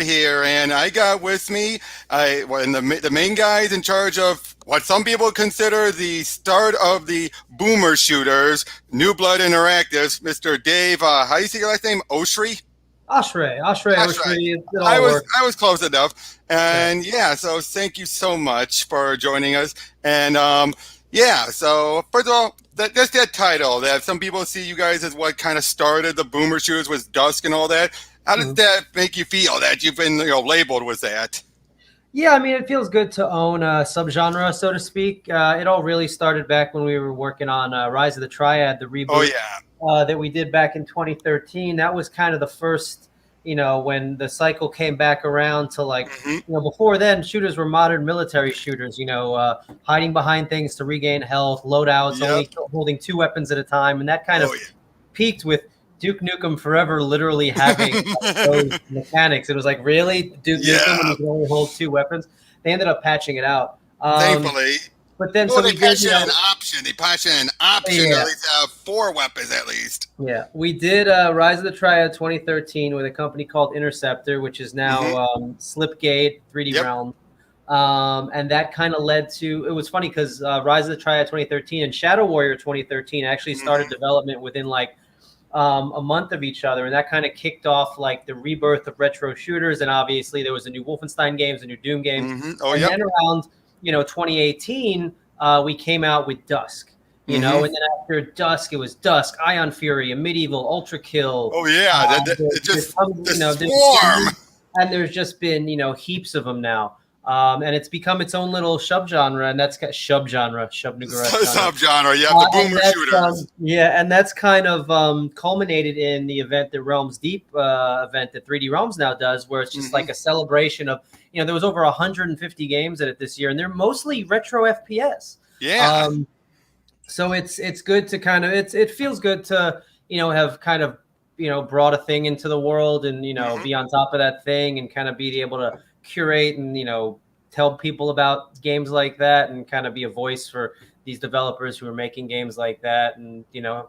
here, and I got with me the main guys in charge of what some people consider the start of the boomer shooters, New Blood Interactives, Mr. Dave. How do you say your last name? Oshry. Oshry. That's right. It all works. I was close enough, Yeah. and yeah. So thank you so much for joining us, and yeah. So first of all, just that title that some people see you guys as what kind of started the boomer shooters was Dusk and all that. How does that make you feel that you've been labeled with that? Yeah, I mean, it feels good to own a subgenre, so to speak. It all really started back when we were working on Rise of the Triad, the Oh reboot yeah. that we did back in 2013. That was kind of the first, when the cycle came back around to Hmm. before then, shooters were modern military shooters, hiding behind things to regain health, loadouts, Yep. only holding 2 weapons at a time. And that kind of Oh peaked with Duke Nukem Forever literally having yeah. those mechanics. It was like, really? Duke Nukem when Yeah. you can only hold 2 weapons? They ended up patching it out. Thankfully. But then, Well, so they we did, patched in an option. They patched in an option to yeah, at least have 4 weapons at least. yeah. We did Rise of the Triad 2013 with a company called Interceptor, which is now Hmm. Slipgate 3D Yep. Realm. And that kind of led to, it was funny because Rise of the Triad 2013 and Shadow Warrior 2013 actually started Hmm. development within a month of each other, and that kind of kicked off like the rebirth of retro shooters. And obviously there was a new Wolfenstein games, a new Doom games, Hmm. Oh and yep. then around 2018 we came out with Dusk, Hmm. and then after Dusk it was Dusk, Ion Fury, a Medieval, Ultra Kill. Oh yeah. It There's just tons, the there's swarm. and there's just been heaps of them now. And it's become its own little subgenre, and that's subgenre, subnugaret genre. Subgenre. You have the And boomer that's shooters. and that's kind of culminated in the event that Realms Deep event that 3D Realms now does, where it's just Hmm. like a celebration of there was over 150 games in it this year, and they're mostly retro FPS. Yeah. Um, so it's good to kind of it feels good to have kind of brought a thing into the world and Hmm. be on top of that thing and kind of be able to curate and tell people about games like that and kind of be a voice for these developers who are making games like that, and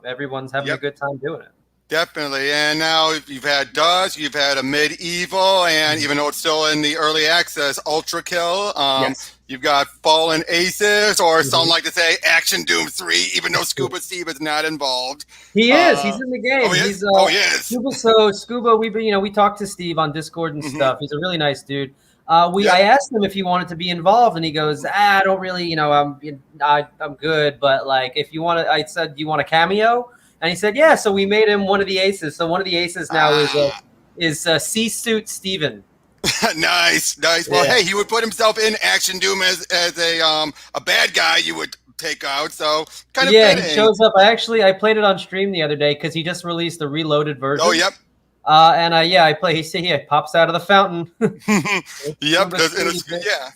everyone's having a Yep. good time doing it. Definitely. And now you've had Dusk, you've had a Medieval, and even though it's still in the early access, Ultra Kill. Yes. You've got Fallen Aces, or some Mhm. like to say Action Doom 3, even though Scuba Steve is not involved. He is. Uh, He's in the oh, game. he He's is? Oh, he is. Scuba. So Scuba, we talked to Steve on Discord and Hmm. stuff. He's a really nice dude. Yep. I asked him if he wanted to be involved, and he goes, I don't really, I'm good, but like if you want to, I said, do you want a cameo? And he said, yeah. So we made him one of the aces. So one of the aces now Ah, is Sea Suit Steven. nice, nice. Well, Yeah. hey, he would put himself in Action Doom as a bad guy you would take out, so kind of Yeah, he fitting. shows up. I played it on stream the other day because he just released the reloaded Oh, version. yep. And I play. He pops out of the fountain. Yep. Scuba Steve. Yeah.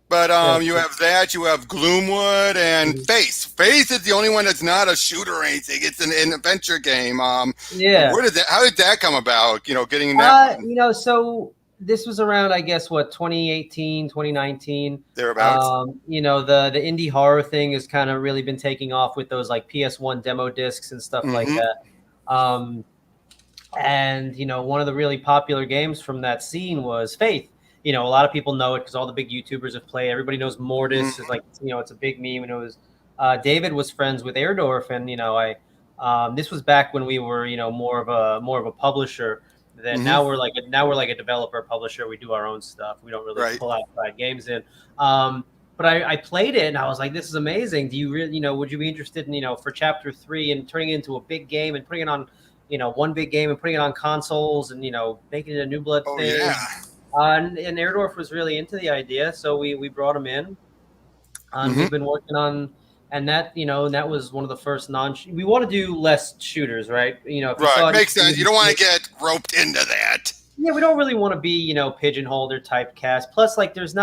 But Yeah. you have that. You have Gloomwood and Face. Face is the only one that's not a shooter or anything. It's an adventure game. Yeah. Where did that? How did that come about? Getting that one So this was around, I guess, 2018, 2019. thereabouts. The indie horror thing has kind of really been taking off with those like PS1 demo discs and stuff like Hmm. that. And one of the really popular games from that scene was Faith. A lot of people know it because all the big YouTubers have played. Everybody knows Mortis is Hmm. like it's a big meme. And it was David was friends with Airdorf, and I this was back when we were more of a publisher. Then Hmm. now we're like a developer publisher. We do our own stuff. We don't really Right. pull outside games in. But I played it and I was like, this is amazing. Do you really would you be interested in for chapter 3 and turning it into a big game and putting it on one big game and putting it on consoles and making it a New Blood Oh thing? yeah. And Airdorf was really into the idea, so we brought him in, and Hmm. we've been working on. And that was one of the first we want to do less shooters, right? If you Right. saw Makes sense. You don't want to get roped into that. yeah, we don't really want to be, pigeonholed or typecast. Plus, like, there's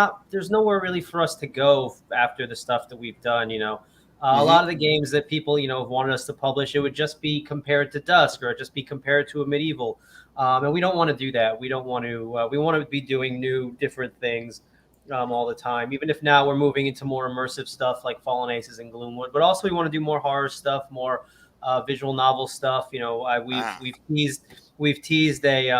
nowhere really for us to go after the stuff that we've done. A Hmm. lot of the games that people, have wanted us to publish, it would just be compared to Dusk or just be compared to a Medieval. And we don't want to do that. We don't want to. We want to be doing new, different things all the time. Even if now we're moving into more immersive stuff like Fallen Aces and Gloomwood, but also we want to do more horror stuff, more visual novel stuff. You know, Ah. we've teased a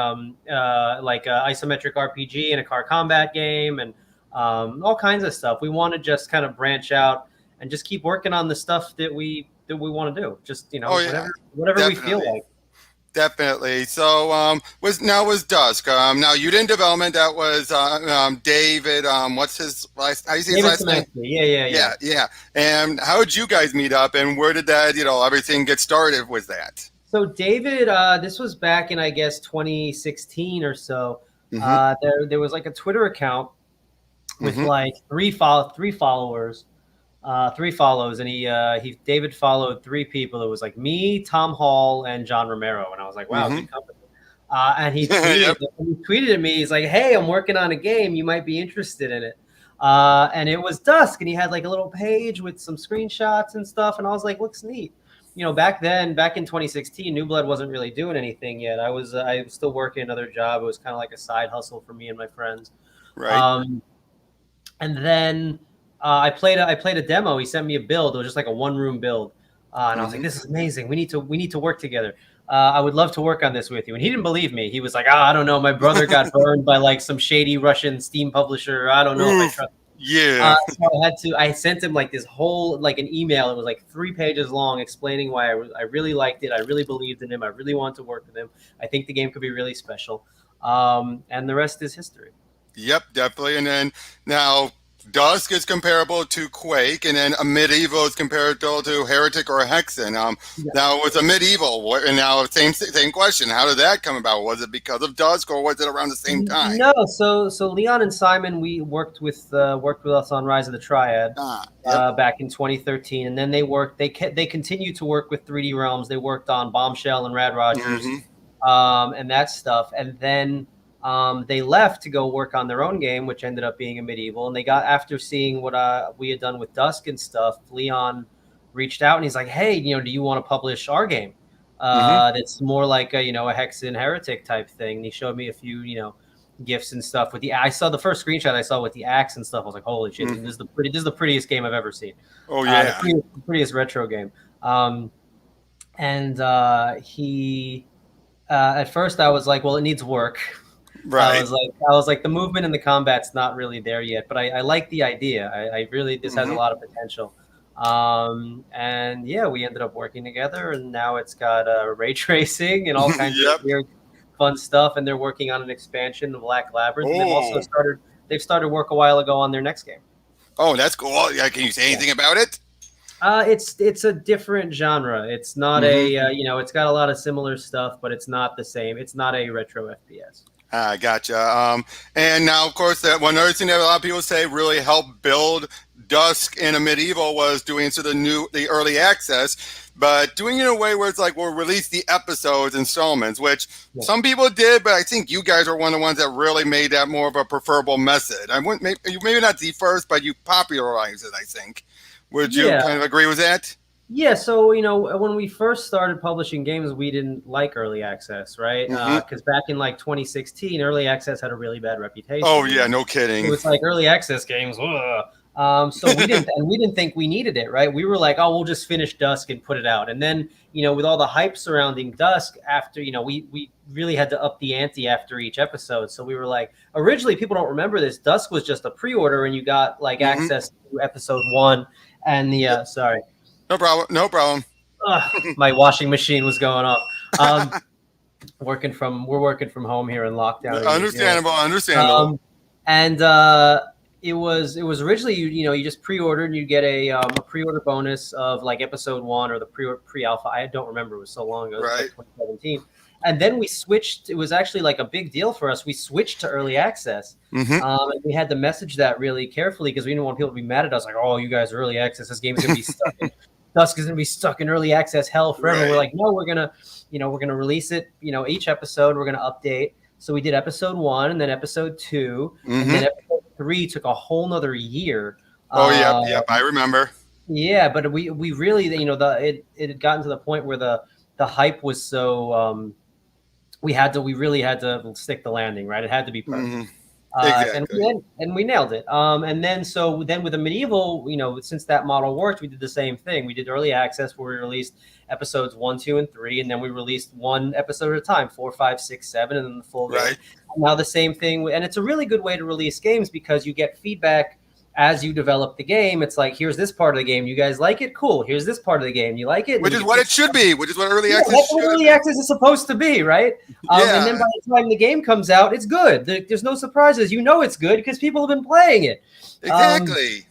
like a isometric RPG and a car combat game and all kinds of stuff. We want to just kind of branch out and just keep working on the stuff that we want to do. Just Oh yeah, whatever we feel definitely. like. Definitely. So, was Dusk. Now you didn't development. That was David. What's his last? How do you say his David last name? Szymanski. Yeah. Yeah, yeah. And how did you guys meet up? And where did that, everything get started with that? So David, this was back in I guess 2016 or so. Mm-hmm. There was like a Twitter account with Mm-hmm. like three followers, three follows, and he David followed three people. It was like me, Tom Hall, and John Romero, and I was like, wow, Mm-hmm. good company. And Yep. he tweeted at me. He's like, hey, I'm working on a game. You might be interested in it. And it was Dusk, and he had like a little page with some screenshots and stuff, and I was like, looks neat. You know, back in 2016, New Blood wasn't really doing anything yet. I was still working another job. It was kind of like a side hustle for me and my friends. Right. Um, and then I played a demo. He sent me a build. It was just like a one room build, and I was like, Mm-hmm. "This is amazing. We need to work together. I would love to work on this with you." And he didn't believe me. He was like, I don't know. My brother got burned by like some shady Russian Steam publisher. I don't know if I Oof. trust." Yeah. So I sent him like this whole like an email. It was like 3 pages long, explaining why I really liked it. I really believed in him. I really wanted to work with him. I think the game could be really special. And the rest is history. Yep, definitely. And then now Dusk is comparable to Quake, and then a medieval is comparable to Heretic or Hexen. Yeah. Now with a medieval, and now same question. How did that come about? Was it because of Dusk, or was it around the same time? No, so Leon and Simon, we worked with us on Rise of the Triad Ah, yep. back in 2013, and then they continued to work with 3D Realms. They worked on Bombshell and Rad Rogers, and that stuff, and then they left to go work on their own game, which ended up being a medieval. And they got after seeing what we had done with Dusk and stuff. Leon reached out and he's like, "Hey, do you want to publish our game? That's more like a Hexen Heretic type thing." And he showed me a few gifts and stuff with the. I saw the first screenshot I saw with the axe and stuff. I was like, "Holy shit! This is the prettiest game I've ever seen." Oh yeah. The prettiest retro game. And he at first I was like, "Well, it needs work." Right. I was like, the movement and the combat's not really there yet, but I like the idea. I really this has a lot of potential. And yeah, we ended up working together, and now it's got ray tracing and all kinds Yep. of weird, fun stuff. And they're working on an expansion of Black Labyrinth. And they've started work a while ago on their next game. Oh, that's cool. Yeah, can you say anything about it? It's a different genre. It's not a it's got a lot of similar stuff, but it's not the same. It's not a retro FPS. Gotcha. And now, of course, that one other thing that a lot of people say really helped build Dusk in a medieval was doing the early access, but doing it in a way where it's like we'll release the episodes installments, which some people did, but I think you guys are one of the ones that really made that more of a preferable method. I wouldn't maybe not the first, but you popularized it. I think. Would you kind of agree with that? Yeah, so when we first started publishing games, we didn't like early access, right? Because back in like 2016, early access had a really bad reputation. Oh yeah, no kidding. It was like early access games. So we didn't think we needed it, right? We were like, oh, we'll just finish Dusk and put it out. And then with all the hype surrounding Dusk, after we really had to up the ante after each episode. So we were like, originally, people don't remember this. Dusk was just a pre-order, and you got like access to episode 1 and the sorry. No problem. No problem. My washing machine was going off. We're working from home here in lockdown. Understandable. And it was originally you just pre-ordered and you get a pre-order bonus of like episode 1 or the pre-alpha. I don't remember. It was so long ago. It was like 2017. And then we switched. It was actually like a big deal for us. We switched to early access. And we had to message that really carefully because we didn't want people to be mad at us. Like, oh, you guys are early access. This game is going to be stuck in Dusk is going to be stuck in early access hell forever. We're like, no, we're going to release it, each episode we're going to update. So we did episode 1 and then episode 2 and then episode 3 took a whole nother year. Oh, yeah. I remember. Yeah. But we really, it had gotten to the point where the hype was so, we really had to stick the landing, right? It had to be perfect. And Exactly. we nailed it. And then with the medieval, since that model worked, we did the same thing. We did early access where we released episodes 1, 2, and 3, and then we released one episode at a time, 4, 5, 6, 7, and then the full game. Right. And now the same thing, and it's a really good way to release games because you get feedback as you develop the game. It's like, here's this part of the game. You guys like it? Cool. Here's this part of the game. You like it? Which is what it should be. Which is what early Yeah, access that's what should have early been. access is supposed to be, right? Yeah. And then by the time the game comes out, it's good. There's no surprises. You know it's good because people have been playing it. Exactly.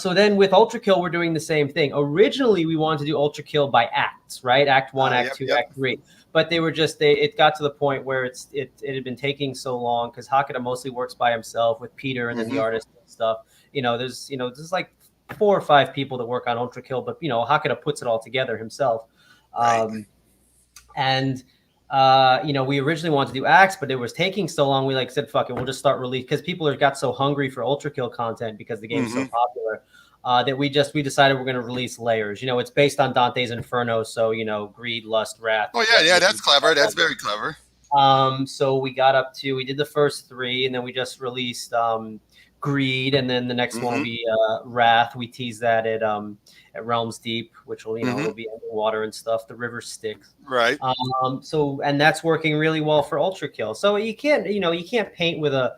So then with Ultra Kill, we're doing the same thing. Originally, we wanted to do Ultra Kill by acts, right? Act 1, Act 2, Act 3. But it got to the point where it had been taking so long because Hakata mostly works by himself with Peter and then the artist and stuff. There's like 4 or 5 people that work on Ultra Kill, but Hakata puts it all together himself. Right. And we originally wanted to do acts, but it was taking so long. We said, fuck it, we'll just start release because people got so hungry for Ultra Kill content because the game's so popular that we decided we're going to release layers. It's based on Dante's Inferno, so greed, lust, wrath. Oh yeah, that's clever. That's very clever. So we did the first 3, and then we just released greed, and then the next one will be wrath. We tease that at Realms Deep, which will will be underwater and stuff. The river Styx, right? And that's working really well for Ultra Kill. So you can't paint with a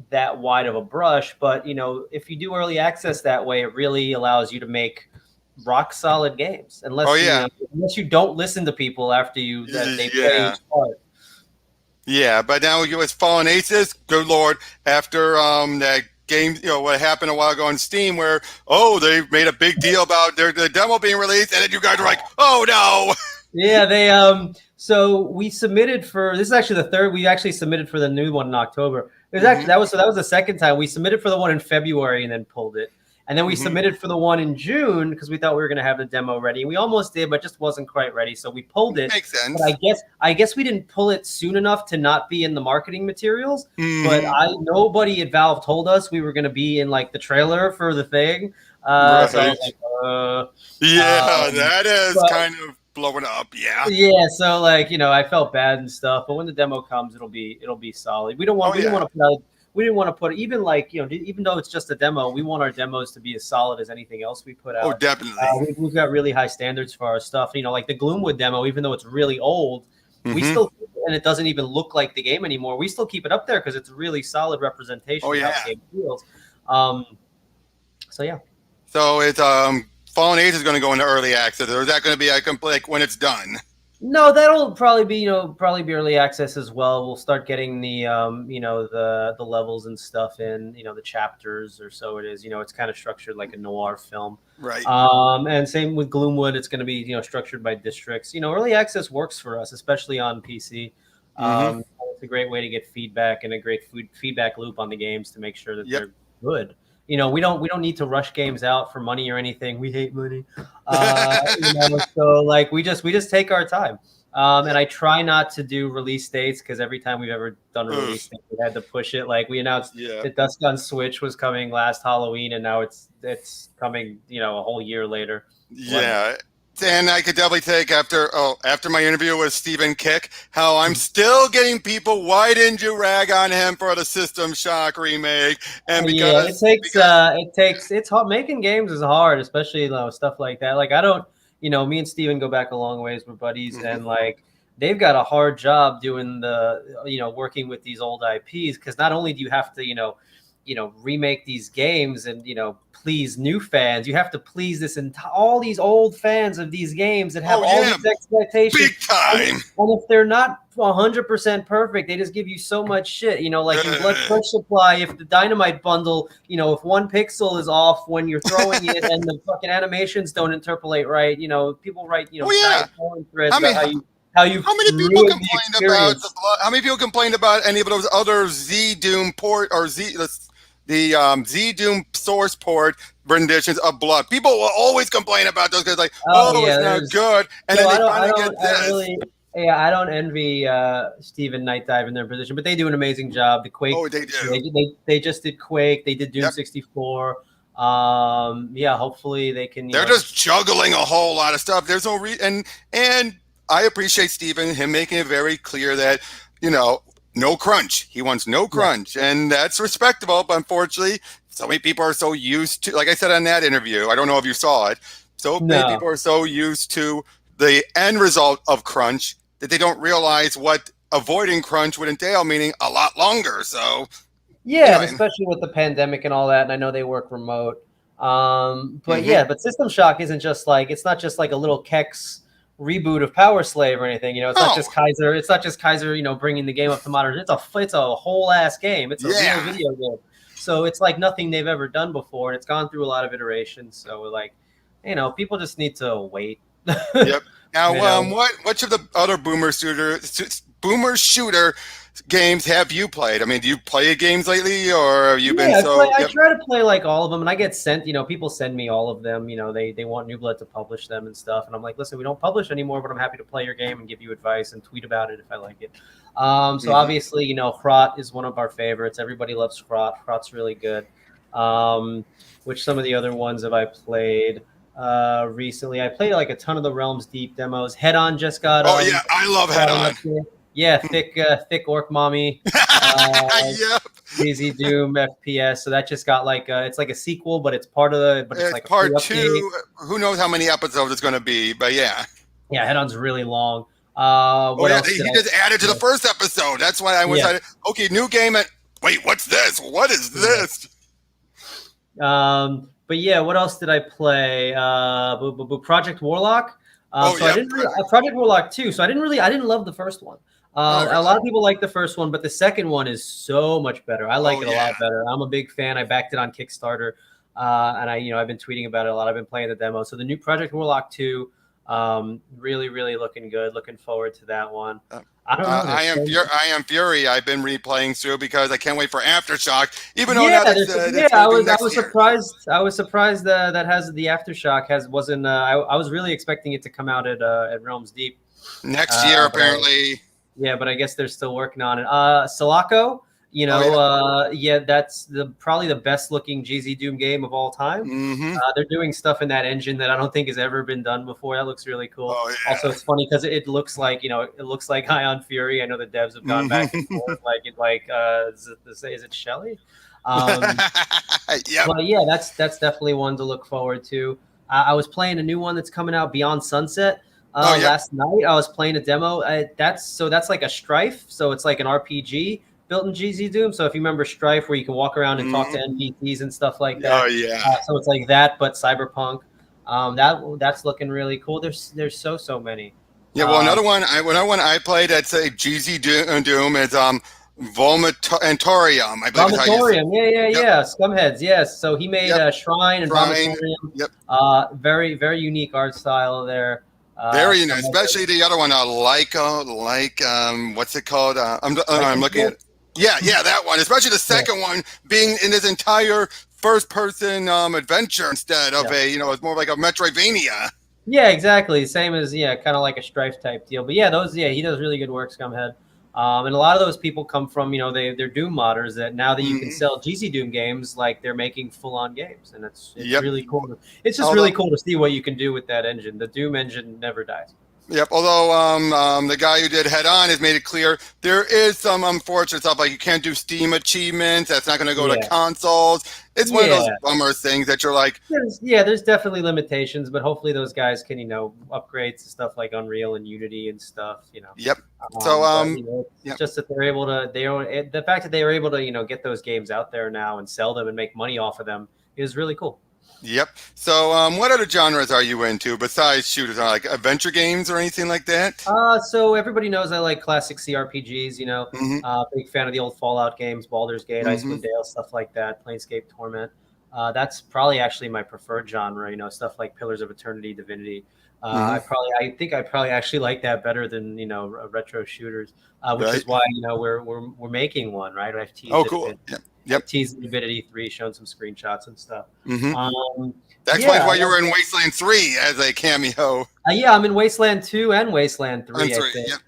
that wide of a brush, but if you do early access that way, it really allows you to make rock solid games. Unless you don't listen to people after they play each part. Yeah, but now with Fallen Aces, good lord, after that game, what happened a while ago on Steam where, they made a big deal about the demo being released, and then you guys were like, oh no. Yeah, they so we submitted for, this is actually the third, we actually submitted for the new one in October. It was actually that was the second time. We submitted for the one in February and then pulled it. And then we submitted for the one in June because we thought we were going to have the demo ready. We almost did, but just wasn't quite ready. So we pulled it. Makes sense. But I guess we didn't pull it soon enough to not be in the marketing materials. But nobody at Valve told us we were going to be in the trailer for the thing. Right. So I was that is kind of blowing up. Yeah. Yeah. So I felt bad and stuff. But when the demo comes, it'll be solid. We didn't want to put out. We didn't want to put even though it's just a demo, we want our demos to be as solid as anything else we put out. Oh, definitely. We've got really high standards for our stuff. Like the Gloomwood demo, even though it's really old, we still, and it doesn't even look like the game anymore. We still keep it up there because it's a really solid representation of how the game feels. So yeah. So it's Fallen Age is going to go into early access, or is that going to be when it's done? No, that'll probably be early access as well. We'll start getting the the levels and stuff in, the chapters or so it is. It's kind of structured like a noir film. Right. And same with Gloomwood, it's going to be structured by districts. Early access works for us, especially on PC. It's a great way to get feedback and a great feedback loop on the games to make sure that they're good. We don't need to rush games out for money or anything. We hate money. So we just take our time. And I try not to do release dates because every time we've ever done a release date, we had to push it. We announced that Dusk on Switch was coming last Halloween, and now it's coming, a whole year later. Yeah. And I could definitely take after my interview with Stephen Kick, how I'm still getting people, why didn't you rag on him for the System Shock remake? And because it's hard. Making games is hard, especially stuff like that. I don't, me and Steven go back a long ways. We're buddies, and they've got a hard job doing the, working with these old IPs because not only do you have to, remake these games and please new fans, you have to please all these old fans of these games that have all these expectations. Big time. And if they're not 100% perfect, they just give you so much shit. In Blood Push Supply, if the Dynamite bundle, if 1 pixel is off when you're throwing it and the fucking animations don't interpolate right, people write threads about how many people complained about any of those other Z Doom port or the Z Doom source port renditions of Blood? People will always complain about those guys, it's not good. And then they finally get this. I don't envy Steve and Night Dive in their position, but they do an amazing job. The Quake, they do. They just did Quake. They did Doom 64. Hopefully they can. They're just juggling a whole lot of stuff. There's no and I appreciate Steven, him making it very clear that no crunch. He wants no crunch, and that's respectable. But unfortunately, so many people are so used to, like I said on that interview, I don't know if you saw it. So many No. people are so used to the end result of crunch that they don't realize what avoiding crunch would entail, meaning a lot longer. So Yeah, and anyway, especially with the pandemic and all that, and I know they work remote. But mm-hmm. yeah, but System Shock isn't just like it's not just like a little Kex reboot of Power Slave or anything. You know, it's not Oh just Kaiser. It's not just Kaiser. You know, bringing the game up to modern. It's a whole ass game. It's a real yeah, video game. So it's like nothing they've ever done before, and it's gone through a lot of iterations. So like, you know, people just need to wait. yep. Now, You know. which of the other boomer shooter games have you played? I mean, do you play games lately, or have you been Yeah, so? I Yep. try to play like all of them, and I get sent. You know, people send me all of them. You know, they want New Blood to publish them and stuff, and I'm like, listen, we don't publish anymore, but I'm happy to play your game and give you advice and tweet about it if I like it. So Mm-hmm. obviously, you know, Hrot is one of our favorites. Everybody loves Hrot. Hrot's really good. Which some of the other ones have I played recently? I played like a ton of the Realms Deep demos. Head On just got Oh yeah, I love Head brought an On. update. Yeah, thick orc mommy. Uh, Yep, Easy Doom FPS. So that just got like it's like a sequel, but it's part of the but it's it's like a free part update. two. Who knows how many episodes it's going to be? But yeah. Yeah, Head On's really long. Oh What yeah, else did he I? just added to the first episode. That's why I was Yeah. like, okay, new game. Wait, what's this? What is this? But yeah, what else did I play? Project Warlock. Oh So I yeah, didn't really Project Warlock 2. So I didn't love the first one. oh A really? lot of people like the first one, but the second one is so much better. I like Oh it a yeah. lot better. I'm a big fan. I backed it on Kickstarter, and I've been tweeting about it a lot. I've been playing the demo. So the new Project Warlock 2, really, really looking good. Looking forward to that one. I don't know. I am Fury. I've been replaying through because I can't wait for Aftershock. Even though Yeah, now that's I going to be was next year. surprised. I was surprised that has the Aftershock wasn't. I was really expecting it to come out at Realms Deep Next year, but apparently. yeah, but I guess they're still working on it. Sulaco, yeah, that's probably the best looking GZ Doom game of all time. Mm-hmm. They're doing stuff in that engine that I don't think has ever been done before. That looks really cool. Oh, yeah. Also, it's funny because it looks like it looks like Ion Fury. I know the devs have gone back and forth. Is it Shelly? Yep. But yeah, that's definitely one to look forward to. I was playing a new one that's coming out, Beyond Sunset. Last night I was playing a demo. That's like a Strife, so it's like an RPG built in GZ Doom. So if you remember Strife, where you can walk around and talk to NPCs and stuff like that. Oh yeah. So it's like that, but cyberpunk. That's looking really cool. There's so many. Yeah. Well, another one I played that's a GZ Doom is Vomitorium. I believe Vomitorium, yeah. Scumheads, yes. So he made Shrine and Vomitorium. Yep. Very, very unique art style there. Very nice, especially the other one, what's it called? I'm looking at. Yeah, that one. Especially the second one being in this entire first-person adventure instead of it's more like a Metroidvania. Yeah, exactly. Same as kind of like a Strife type deal. But yeah, he does really good work, Scumhead. And a lot of those people come from they're Doom modders that now that you can sell GC Doom games, like they're making full-on games, and it's really cool. It's just really cool to see what you can do with that engine. The Doom engine never dies. Yep. Although the guy who did Head On has made it clear there is some unfortunate stuff, like you can't do Steam achievements. That's not going to go to consoles. It's one of those bummer things that you're like. There's definitely limitations, but hopefully those guys can upgrade to stuff like Unreal and Unity and stuff. Yep. So it's just that they're able to. The fact that they are able to get those games out there now and sell them and make money off of them is really cool. Yep. So, what other genres are you into besides shooters? Like adventure games or anything like that? So everybody knows I like classic CRPGs. Big fan of the old Fallout games, Baldur's Gate, Icewind Dale, stuff like that. Planescape Torment. That's probably actually my preferred genre. Stuff like Pillars of Eternity, Divinity. I think I probably actually like that better than retro shooters, which is why we're making one, right? I've teased cool. Yep. Teased Divinity 3, shown some screenshots and stuff. That explains why you were in Wasteland 3 as a cameo. I'm in Wasteland 2 and Wasteland 3. I think. Yep.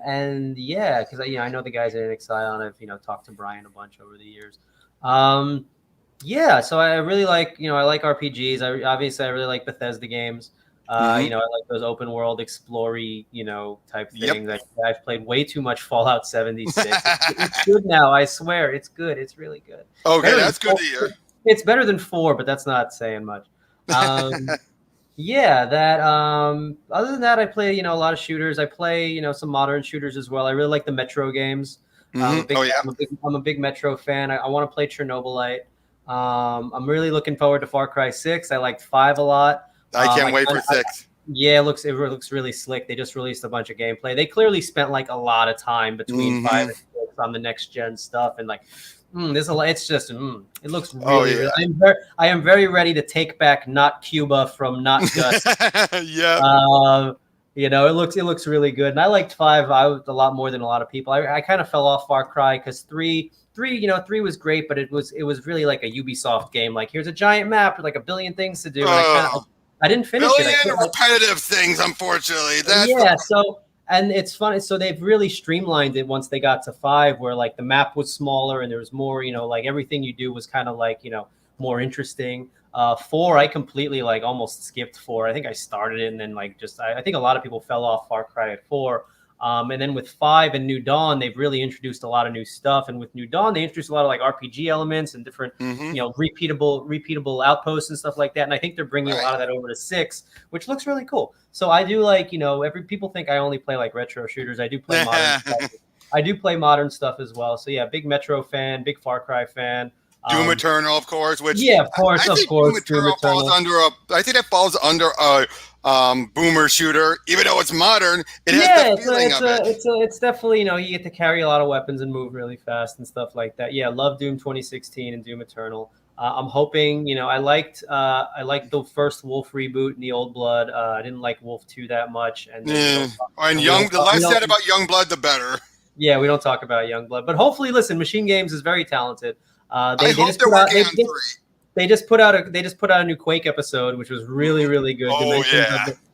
And because I know the guys at Exile, and I've talked to Brian a bunch over the years. So I really like I like RPGs. I really like Bethesda games. You know, I like those open world explory, you know, type Yep. things. I've played way too much Fallout 76. It's good now, I swear. It's good. It's really good. Okay, Better than that's good four. to hear. It's better than 4, but that's not saying much. Yeah, that other than that, I play, you know, a lot of shooters. I play, you know, some modern shooters as well. I really like the Metro games. Oh yeah, I'm a big Metro fan. I want to play Chernobylite. I'm really looking forward to Far Cry 6. I liked 5 a lot. I can't wait for 6. Yeah, it looks really slick. They just released a bunch of gameplay. They clearly spent like a lot of time between 5 and 6 on the next gen stuff, and like, there's a lot. It's just, it looks really, really. I am very ready to take back Not Cuba from Not Gus. Yeah. You know, it looks really good, and I liked 5 a lot more than a lot of people. I kind of fell off Far Cry because 3, you know, 3 was great, but it was really like a Ubisoft game. Like, here's a giant map with like a billion things to do. And I didn't finish it. Repetitive things, unfortunately. And it's funny. So they've really streamlined it once they got to 5, where like the map was smaller and there was more, you know, like everything you do was kind of like, you know, more interesting. 4, I completely like almost skipped 4. I think I started it and then like I think a lot of people fell off Far Cry at 4. And then with 5 and New Dawn, they've really introduced a lot of new stuff. And with New Dawn, they introduced a lot of like RPG elements and different, you know, repeatable outposts and stuff like that. And I think they're bringing a lot of that over to 6, which looks really cool. So I do like, you know, people think I only play like retro shooters. I do play modern stuff. I do play modern stuff as well. So yeah, big Metro fan, big Far Cry fan. Doom Eternal, of course. Which of course. Doom Eternal falls under I think that falls under a boomer shooter, even though it's modern. It has the feeling of it. It's definitely, you know, you get to carry a lot of weapons and move really fast and stuff like that. Yeah, love Doom 2016 and Doom Eternal. I'm hoping, you know, I liked the first Wolf reboot in the Old Blood. I didn't like Wolf 2 that much. And the less said about Youngblood, the better. Yeah, we don't talk about Youngblood, but hopefully, listen, Machine Games is very talented. They just put out a new Quake episode, which was really, really good.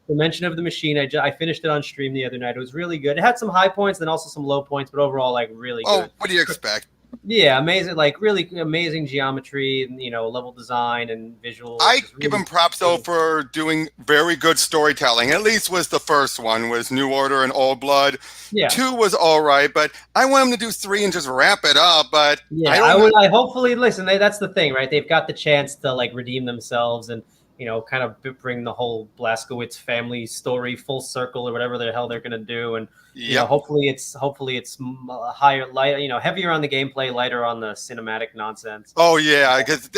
Dimension of the Machine. I finished it on stream the other night. It was really good. It had some high points and also some low points, but overall, like, really good. What do you expect? Yeah, amazing, like really amazing geometry and, you know, level design and visual. I give him props though for doing very good storytelling. At least was the first one was New Order and Old Blood. Yeah. 2 was all right, but I want him to do 3 and just wrap it up. But yeah, I hopefully listen. That's the thing, right? They've got the chance to like redeem themselves and, you know, kind of bring the whole Blazkowicz family story full circle or whatever the hell they're gonna do. And you know, hopefully it's higher, light, you know, heavier on the gameplay, lighter on the cinematic nonsense. Oh yeah, because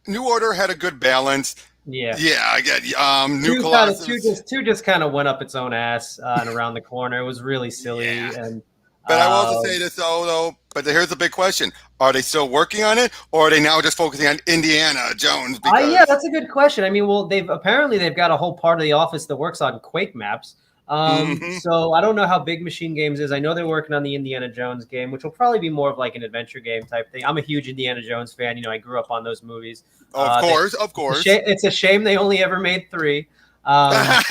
New Order had a good balance. Yeah, I get New Colossus. Two just kind of went up its own ass and around the corner. It was really silly. Yeah. But I will also say this though. But here's the big question: are they still working on it, or are they now just focusing on Indiana Jones? Yeah, that's a good question. I mean, well, they've got a whole part of the office that works on Quake maps. So I don't know how big Machine Games is. I know they're working on the Indiana Jones game, which will probably be more of like an adventure game type thing. I'm a huge Indiana Jones fan. You know, I grew up on those movies. Of course. It's a shame they only ever made 3. Because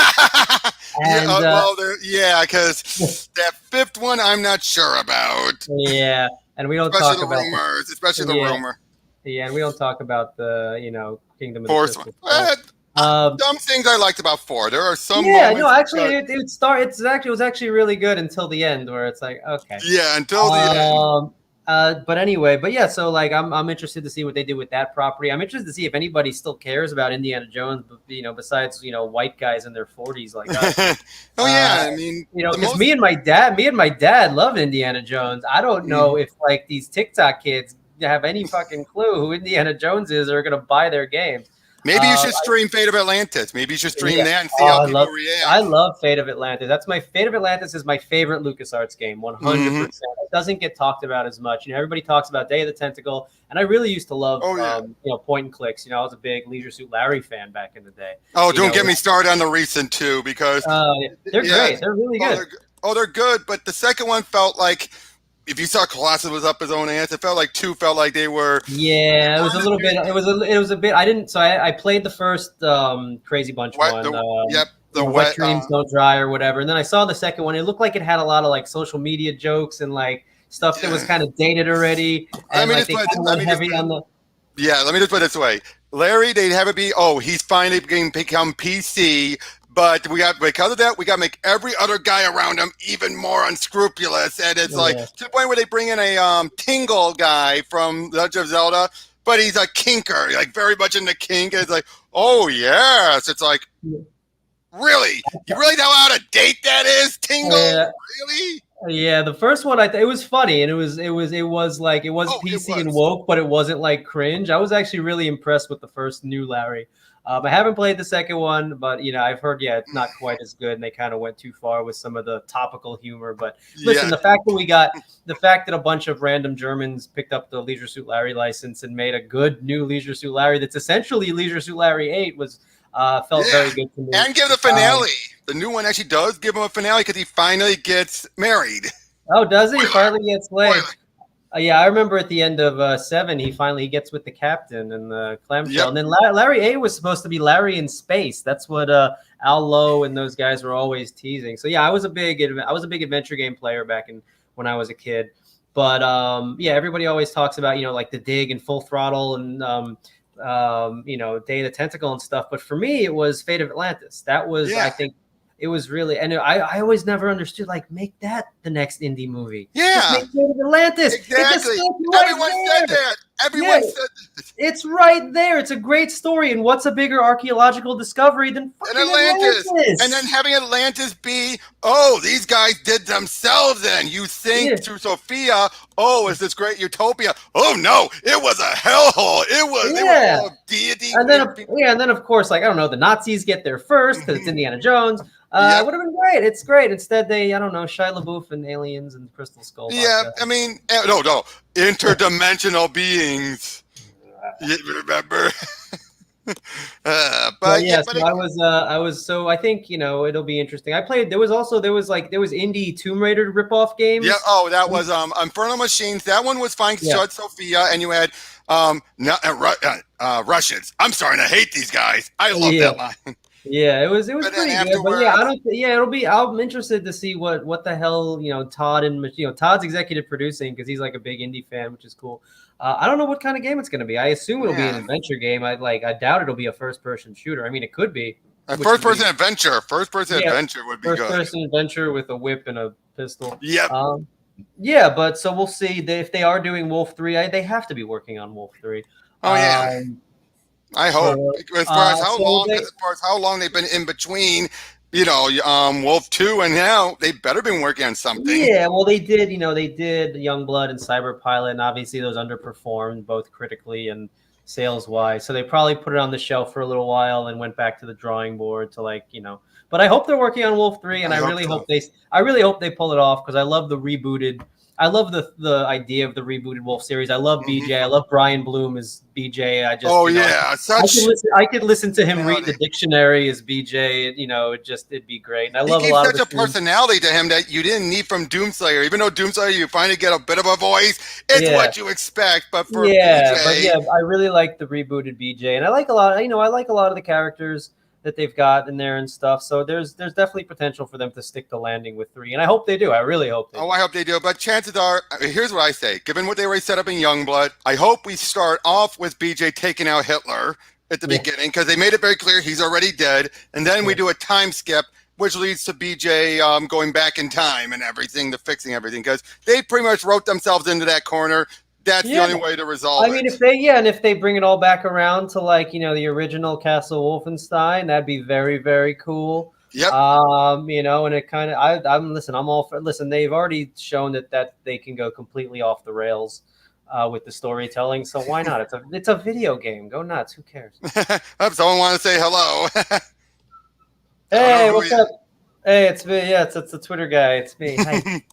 that 5th one I'm not sure about. Yeah, and we don't talk about rumors, especially the rumor. Yeah, and we don't talk about the, you know, Kingdom of the Crystal. Some things I liked about 4. There are some. Yeah, no, actually, it was actually really good until the end, where it's like, okay. Yeah, until the end. But anyway, so like I'm interested to see what they do with that property. I'm interested to see if anybody still cares about Indiana Jones, you know, besides, you know, white guys in their 40s like us. I mean, you know, because me and my dad love Indiana Jones. I don't know if like these TikTok kids have any fucking clue who Indiana Jones is or are gonna buy their games. Maybe you should stream Fate of Atlantis. Maybe you should stream that and see how people react. I love Fate of Atlantis. Fate of Atlantis is my favorite LucasArts game, 100%. It doesn't get talked about as much. You know, everybody talks about Day of the Tentacle, and I really used to love, you know, point and clicks. You know, I was a big Leisure Suit Larry fan back in the day. Oh, don't get me started on the recent 2 because they're great. They're really good. They're good, but the second one felt like, if you saw Colossus was up his own ass, it felt like 2 felt like they were. Yeah, it was a little bit. It was a bit. I didn't. So I played the first Crazy Bunch one. The wet dreams don't dry or whatever. And then I saw the second one. It looked like it had a lot of like social media jokes and like stuff that was kind of dated already. And let me just put it this way. Larry, they'd have it be, he's finally become PC, But because of that, we got to make every other guy around him even more unscrupulous. And it's like to the point where they bring in a Tingle guy from Legend of Zelda, but he's a kinker, like very much into kink. And it's like, oh yes, it's like, really, you really know how to date that is, Tingle? Really? Yeah, the first one it was funny, and it was PC and woke, but it wasn't like cringe. I was actually really impressed with the first new Larry. I haven't played the second one, but I've heard it's not quite as good, and they kind of went too far with some of the topical humor. But listen, the fact that a bunch of random Germans picked up the Leisure Suit Larry license and made a good new Leisure Suit Larry that's essentially Leisure Suit Larry 8 was felt very good to me. And give the finale. The new one actually does give him a finale because he finally gets married. Oh, does he? Finally gets laid. Yeah, I remember at the end of 7, he finally gets with the captain and the clamshell. And then Larry 8 was supposed to be Larry in space. That's what Al Lowe and those guys were always teasing. So yeah, I was a big adventure game player back when I was a kid. But everybody always talks about like the Dig and Full Throttle and Day of the Tentacle and stuff. But for me, it was Fate of Atlantis. That was I think. It was really, and I always never understood, like, make that the next indie movie. Yeah. Just make Fate of Atlantis. Exactly. Everyone said that. Everyone said that. It's right there. It's a great story. And what's a bigger archaeological discovery than fucking Atlantis? And then having Atlantis be, these guys did themselves then. You think through Sophia, is this great utopia? Oh, no, it was a hellhole. It was, they were all deity. And then, of course, like, I don't know, the Nazis get there first because it's Indiana Jones. Would have been great. It's great. Instead, they, I don't know, Shia LaBeouf and aliens and Crystal Skull. Yeah, I mean, no, interdimensional beings. You remember? I think it'll be interesting. I played. There was indie Tomb Raider ripoff games. Yeah. That was Infernal Machines. That one was fine. Shut Sophia, and you had Russians. I'm starting to hate these guys. I love that line. Yeah, it was pretty good. But I'm interested to see what the hell Todd and Todd's executive producing because he's like a big indie fan, which is cool. I don't know what kind of game it's going to be. I assume it'll be an adventure game. I doubt it'll be a first-person shooter. I mean, it could be. A first-person adventure. First-person adventure would be good. First-person adventure with a whip and a pistol. Yep. But so we'll see. If they are doing Wolf 3, they have to be working on Wolf 3. Oh, yeah. I hope. As far as how long they've been in between, Wolf 2 and now, they better been working on something. Yeah, well, they did Youngblood and Cyber Pilot, and obviously those underperformed both critically and sales-wise. So they probably put it on the shelf for a little while and went back to the drawing board to But I hope they're working on Wolf 3, and I really hope they pull it off because I love the rebooted. I love the idea of the rebooted Wolf series. I love BJ. I love Brian Bloom as BJ. I could listen to him read the dictionary as BJ. It'd be great. And I love a lot of such a personality to him that you didn't need from Doomslayer. Even though Doomslayer, you finally get a bit of a voice. It's what you expect, but for BJ, I really like the rebooted BJ, and I like a lot. I like a lot of the characters that they've got in there and stuff. So there's definitely potential for them to stick the landing with 3. And I hope they do. I really hope they do. I hope they do. But chances are, here's what I say. Given what they already set up in Youngblood, I hope we start off with BJ taking out Hitler at the beginning because they made it very clear he's already dead. And then we do a time skip, which leads to BJ going back in time and everything, to fixing everything. Because they pretty much wrote themselves into that corner. That's the only way to resolve it. I mean, if they bring it all back around to the original Castle Wolfenstein, that'd be very, very cool. Yep. And it kind of, I'm all for. Listen, they've already shown that they can go completely off the rails with the storytelling. So why not? It's a video game. Go nuts. Who cares? Someone want to say hello? Hey, what's up? Hey, it's me. Yeah, it's the Twitter guy. It's me. Hi.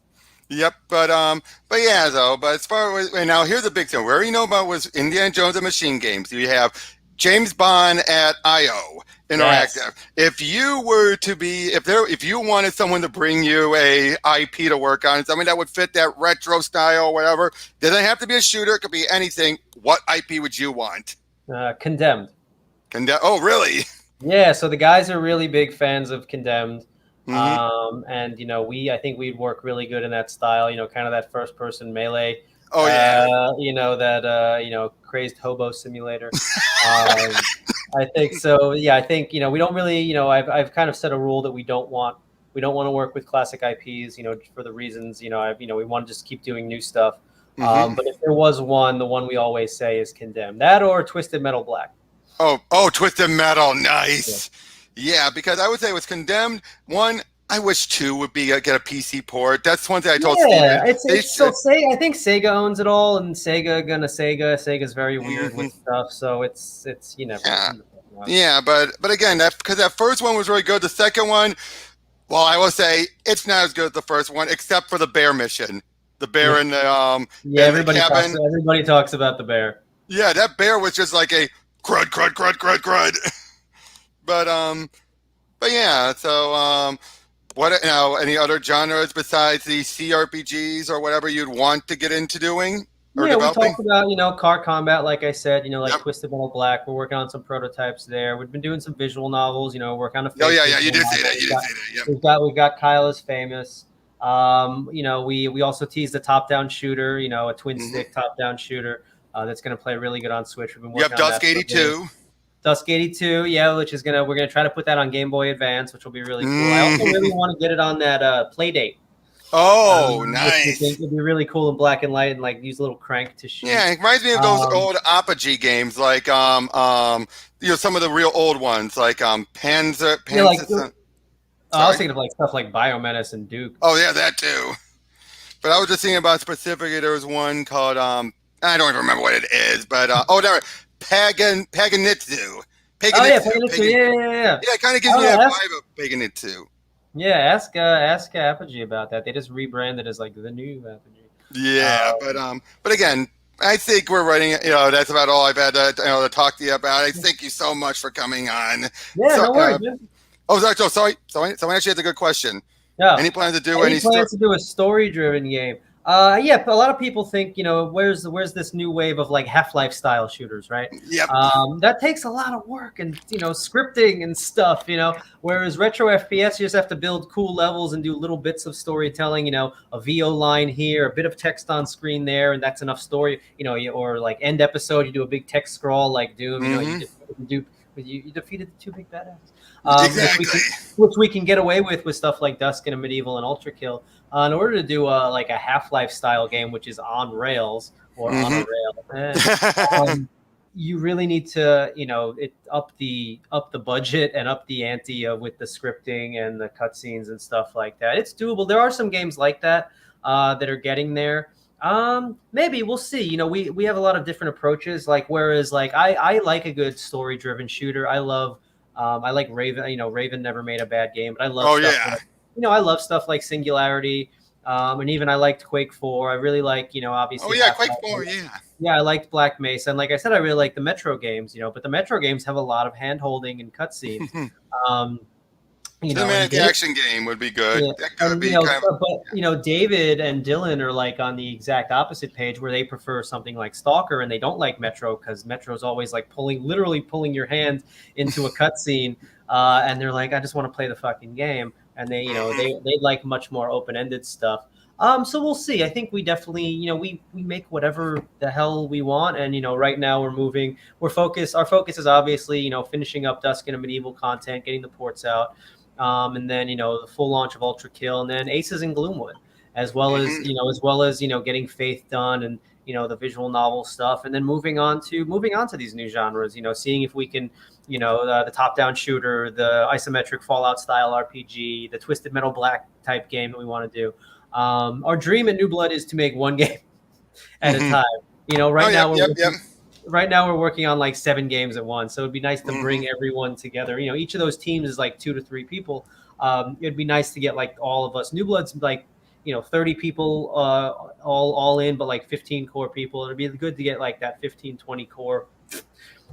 Yep, but as far as now, here's the big thing. We already know about was Indiana Jones and Machine Games. You have James Bond at IO Interactive. Yes. If you were to be, if you wanted someone to bring you a IP to work on, something that would fit that retro style, or whatever, doesn't have to be a shooter. It could be anything. What IP would you want? Condemned. Oh, really? Yeah. So the guys are really big fans of Condemned. Mm-hmm. And I think we'd work really good in that style, kind of that first person melee. Oh yeah. That crazed hobo simulator. I think so. Yeah, I think we don't really I've kind of set a rule that we don't want to work with classic IPs, for the reasons we want to just keep doing new stuff. Hmm. But if there was one, the one we always say is Condemned, that or Twisted Metal Black. Oh, Twisted Metal, Yeah. nice. Yeah, because I would say it was Condemned. One, I wish two would be get a PC port. That's one thing I told Steven. Yeah, it's They it's so said, Sega. I think Sega owns it all, and Sega's very weird with mhm, stuff. So it's you never. yeah, You never know. yeah, but again, that because that first one was really good. The second one, well, I will say it's not as good as the first one, except for the bear mission. The Yeah, bear yeah. in the cabin. Everybody talks about the bear. Yeah, that bear was just like a crud, crud, crud, crud, crud. But yeah. So what any other genres besides the CRPGs or whatever you'd want to get into doing or Yeah, we developing? talked about car combat, like I said, like Yep. Twisted Metal Black. We're working on some prototypes there. We've been doing some visual novels. Working on a Oh fake yeah, yeah. You visual did say novel. that. You did say that. Yep. We've got Kyle is famous. We also teased a top-down shooter. A twin Hmm. stick top-down shooter that's going to play really good on Switch. We've been Yep. working on Dusk that for a bit. 82. Dusk 82, yeah, which is we're gonna try to put that on Game Boy Advance, which will be really cool. I also really Hmm. want to get it on that Playdate, Oh, which we think nice. would be really cool in black and light, and like use a little crank to shoot. Yeah, it reminds me of those Um, old Apogee games, like some of the real old ones, like yeah, like Panzer. I was Sorry. thinking of like stuff like Biomenace and Duke. Oh yeah, that too. But I was just thinking about specifically. There was one called I don't even remember what it is, but there, Paganitsu, Oh yeah, Paganitsu, Paganitsu, Pagan. yeah, yeah, yeah. Yeah, it kind of I gives don't me know, that vibe of Paganitsu. ask Apogee about that. They just rebranded as like the new Apogee. Yeah, Um, but again, I think we're writing. That's about all I've had to talk to you about. I thank you so much for coming on. yeah, So, no worries, man. oh, sorry, sorry. Someone actually has a good question. Yeah. Any plans to do Any any story? plans to do a story-driven game? Yeah, a lot of people think, where's this new wave of like Half-Life style shooters, right? Yep. That takes a lot of work and scripting and stuff. Whereas retro FPS, you just have to build cool levels and do little bits of storytelling. A VO line here, a bit of text on screen there, and that's enough story. Or like end episode, you do a big text scroll like Doom. Hmm. You defeated the two big badasses. Exactly. Which we can get away with stuff like Dusk and a Medieval and Ultra Kill. In order to do like a Half-Life style game, which is on rails or on a Hmm. rail, you really need to up the budget and up the ante with the scripting and the cutscenes and stuff like that. It's doable. There are some games like that that are getting there. Maybe we'll see. We have a lot of different approaches. Like whereas like I like a good story driven shooter. I like Raven. Raven never made a bad game, but I love Oh stuff. yeah. I love stuff like Singularity. And even I liked Quake 4. I really like, Oh obviously yeah. Quake Half-Life. 4. Yeah. Yeah, I liked Black Mesa. And like I said, I really like the Metro games, but the Metro games have a lot of hand holding and cutscenes. Um, and Cinematic action game would be good. yeah, That could and be kind of. David and Dylan are like on the exact opposite page where they prefer something like Stalker and they don't like Metro because Metro's always like literally pulling your hand into a cutscene, and they're like, I just want to play the fucking game, and they like much more open ended stuff. So we'll see. I think we definitely, we make whatever the hell we want, and right now our focus is obviously finishing up Dusk and a Medieval content, getting the ports out. And then the full launch of Ultra Kill, and then Aces and Gloomwood, as well as Mhm. getting Faith done, and the visual novel stuff, and then moving on to these new genres. Seeing if we can the top down shooter, the isometric Fallout style RPG, the Twisted Metal Black type game that we want to do. Our dream at New Blood is to make one game at a Mhm. time. Right Oh now yep. Yep. Yep. right now we're working on like 7 games at once, so it'd be nice to Mhm. bring everyone together. Each of those teams is like 2 to 3 people. It'd be nice to get like all of us. New Blood's like 30 people all in, but like 15 core people. It'd be good to get like that 15-20 core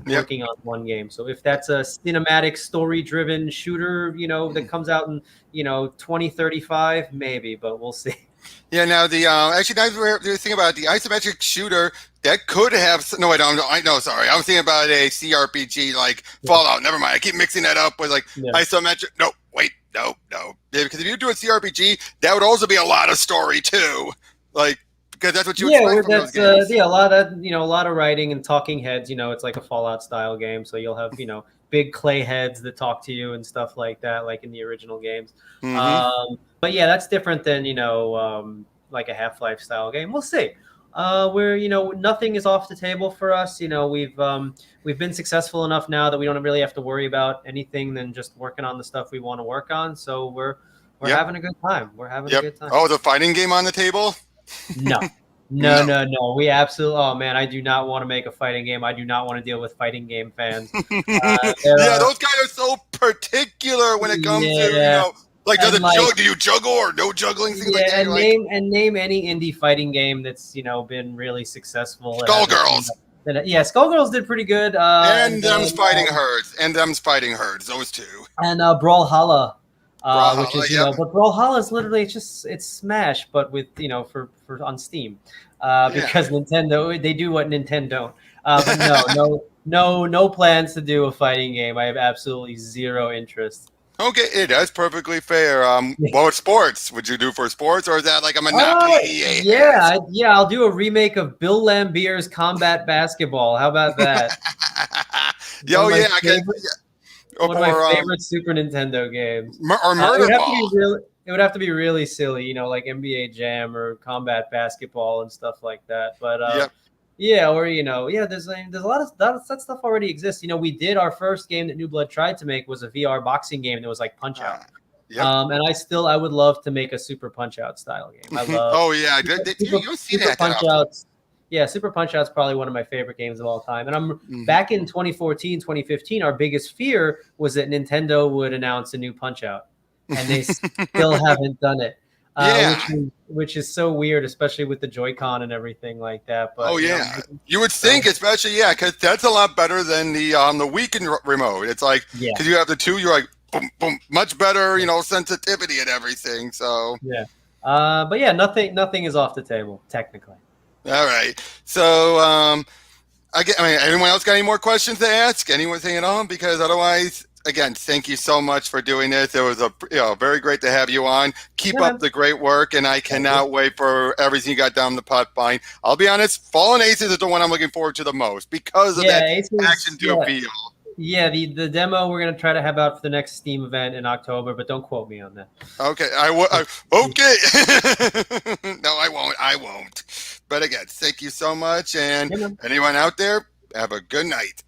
Yep. working on one game. So if that's a cinematic story driven shooter that comes out in 2035, maybe, but we'll see. Yeah. Now the actually now we're thinking about the isometric shooter that could have no. I don't. I know. Sorry, I was thinking about a CRPG like Fallout. Never mind. I keep mixing that up with like Yeah. isometric. No, wait, no. Yeah, because if you do a CRPG, that would also be a lot of story too. Like Because that's what you Yeah, expect from those games. yeah, a lot of a lot of writing and talking heads. It's like a Fallout style game, so you'll have big clay heads that talk to you and stuff like that, like in the original games. Mm-hmm. But yeah, that's different than like a Half-Life style game. We'll see. Where nothing is off the table for us. We've been successful enough now that we don't really have to worry about anything than just working on the stuff we want to work on. So we're Yep. having a good time. We're having a Yep. good time. Oh, the fighting game on the table? No. No, No. no, no. We absolutely. Oh man, I do not want to make a fighting game. I do not want to deal with fighting game fans. There Yeah, are, those guys are so particular when it comes to, yeah, like, and like, do you juggle or no juggling, things like yeah, that. You're and like, name any indie fighting game that's been really successful. It hasn't, Skullgirls. yeah, Skullgirls did pretty good. And them's fighting herds. And them's fighting herds. Those two. And Brawlhalla, which Brawlhalla, is yep. but Brawlhalla is literally it's Smash, but with for on Steam, because Nintendo they do what Nintendo don't. But no plans to do a fighting game. I have absolutely zero interest. Okay, that's perfectly fair. What with sports? Would you do for sports, or is that like a Monopoly? Yeah, I'll do a remake of Bill Lambier's Combat Basketball. How about that? Oh yeah, I can. One of my favorite Super Nintendo games. Or Murder Ball. It would have to be really silly, like NBA Jam or Combat Basketball and stuff like that. But yeah, or there's a lot of that stuff already exists. We did our first game that New Blood tried to make was a VR boxing game that was like Punch Out. Yep. And I would love to make a Super Punch Out style game. I love. Oh yeah, you don't see that. Punch Outs. Yeah, Super Punch Out's probably one of my favorite games of all time. And I'm back in 2014, 2015. Our biggest fear was that Nintendo would announce a new Punch Out, and they still haven't done it. Which is so weird, especially with the Joy-Con and everything like that. But you would think, especially because that's a lot better than the Wii remote. It's like because you have the two, you're like boom, boom, much better, sensitivity and everything. So but yeah, nothing is off the table technically. All right. So anyone else got any more questions to ask? Anything at all? Because otherwise. Again, thank you so much for doing this. It was very great to have you on. Keep up the great work, and I cannot wait for everything you got down the pipeline. I'll be honest, Fallen Aces is the one I'm looking forward to the most because of that action to appeal. Yeah, the demo we're gonna try to have out for the next Steam event in October, but don't quote me on that. Okay, okay. No, I won't. But again, thank you so much, and anyone out there, have a good night.